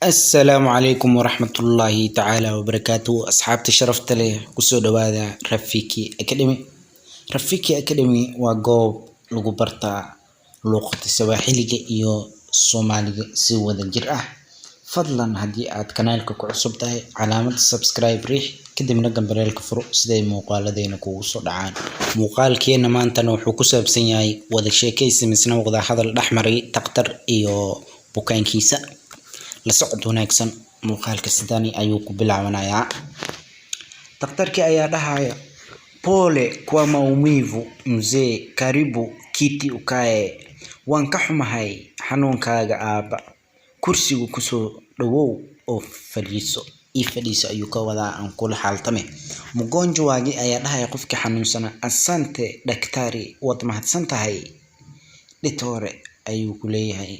السلام عليكم ورحمة الله تعالى وبركاته أصحابتي شرفت لي كسو دوادا رفيكي أكاديمي. رفيكي أكاديمي وقوب لغو برتا لغة السواحلية إيو الصومالية سوى ذا الجرأة. فضلا هدي آد كانالك كعصب تاي علامة السبسكرايب ريح كده من رقم بريالك فروق سيدي موقال دينا كوصو دعان موقال كينا ما انت نوحو كسب سنياي وذا شيكيسي مسنا وغدا هذا الأحمري تقتر إيو بوكاين كيسا لسعود هناكسن muuqaalka sidani ayuu ku bilaabanayaa. Daktari ayaa dhahaya pole kwa maumivu mzee, karibu kiti ukae, waan ka xumahay xanuunkaaga aaba, kursigu kusoo dhawow oo fadhiiso. Fadhiiso ayuu ka wadaa aan kula xaaltame. Mgonjwa waagi ayaa dhahaya qofka xanuunsana, asante daktari, waad mahadsan tahay ditore ayuu ku leeyahay.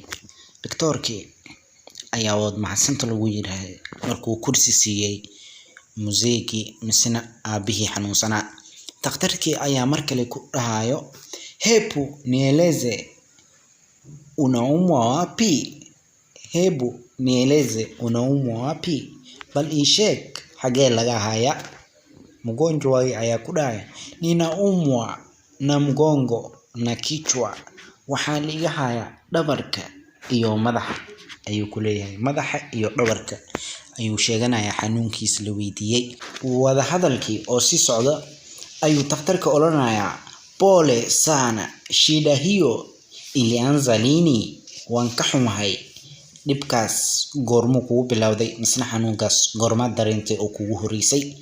Doktorkii ayaa wad mahadsanto lagu yiraahday markuu kursi siiyay muzeegi misna aabihii xanuunsana. Daktarkii ayaa markale ku dhahayo hebu nieleze unaumwa wapi, hebu nieleze unaumwa wapi, bal ii sheeg xagee laga haya. Mgonjwa ayaa ku dhahaya ninaumwa na mgongo na kichwa, waxaa liiga haya dhabarka iyo madaxa ayuu ku leeyahay. Madaxa iyo dhabarka ayuu sheeganayaa xanuunkiisa la weydiiyay. Wada hadalkii oo si socda ayuu daktarka oranayaa pole sana, shida hiyo ilianza lini, waan ka xumahay dhibkaas goormu kugu bilowday, misna xanuunkaas goorma dareentay oo kugu horeysay.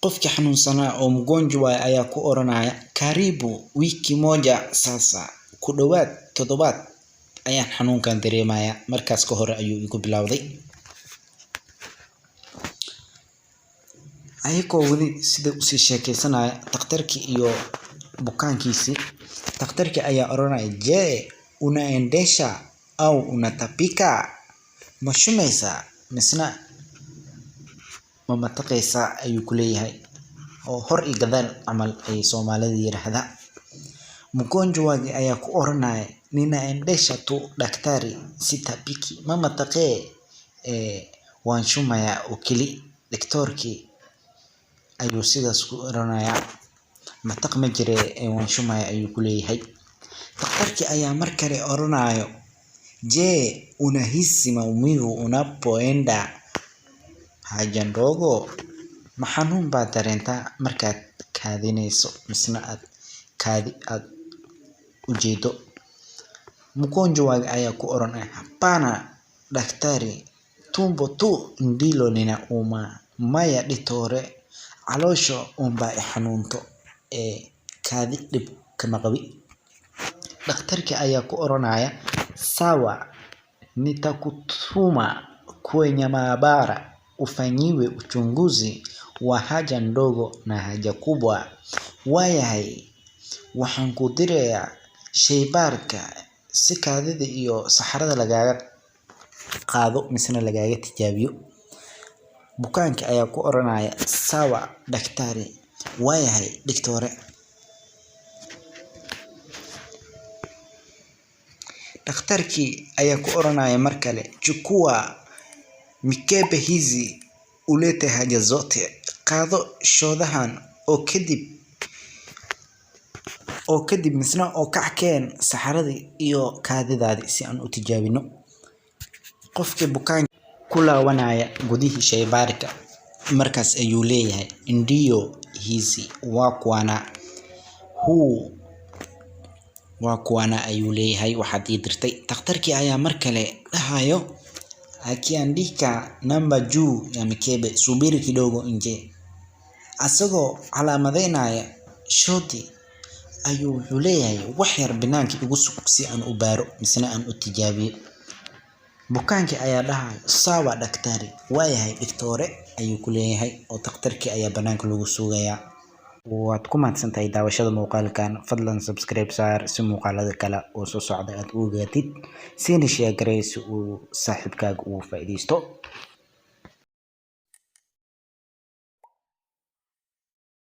Qofkii xanuunsanaa oo mgonjwa ayaa ku oranaya karibu wiki moja sasa, ku dhawaad toddobaad ayaan xanuunkan dareemaya, markaas ka hore ayuu igu bilowday. Ayagoo wadi sida u sii sheekaysanaya daktarkii iyo bukaankiisii, daktarkii ayaa oranaya je unaendesha au unatapika, ma shumaysa misna ma mataqaysa ayuu ku leeyahay, oo hor i gadaal camal ay Soomaalida yiraahdaa. Mgonjwa ayaa ku oranaya ninaendesha tu daktari, sitapiki, mama taqee waan shumaya oo keli. Doktorkii ayuu sidaas ku oranaya mataq ma jire waan shumaya ayuu ku leeyahay. Daktarkii ayaa markale oranayo je unahisi maumivu unapoenda haja ndogo, ma xanuun baad dareentaa markaad kaadinayso misna aad ujeedo. Mgonjwa ayaa ku oranaya hapana daktari, tumbo tu ndilo linauma, maya ditore, caloosha unbaa i xanuunto kaadi dhib kama qabi. Daktarkii ayaa ku oranaya sawa, nitakutuma kwenye maabara ufanyiwe uchunguzi wa haja ndogo na haja kubwa. Waayahay, waxaan ku dirayaa shaybaarka si kaadida iyo saxarada lagaaga qaado misna lagaaga tijaabiyo. Bukaanki ayaa ku oranaya sawa daktari, waayahay diktore. Daktarkii ayaa ku oranaya markale chukua mikebe hizi ulete haja zote, qaado shoodahan oo kadib misna oo kackeen saxaradii iyo kaadidaadii si aan u tijaabino. Qofkii bukaan ku laawanaya gudihii shaybaarka markaas ayuu leeyahay ndiyo hizi waa kuwana ayuu leeyahay waxaad ii dirtay. Daktarkii ayaa markale dhahayo akiandika namba juu ya mikebe, subiri kidogo nje. Asagoo calaamadeynaya shoti ayuu wuxuu leeyahay wax yar banaanka igu sug si aan u baaro misna aan u tijaabiyo. Bukaankii ayaa dhahaya sawa daktari, waayahay diktore ayuu ku leeyahay, oo daktarkii ayaa banaanka lagu sugayaa. waad ku mahadsantahay daawashada muuqaalkan. Fadlan subscribe saar si muuqaalada kale oo soo socda aad u ogaatid, siina share gareey si uu saaxiibkaaga ugu faa'iideysto.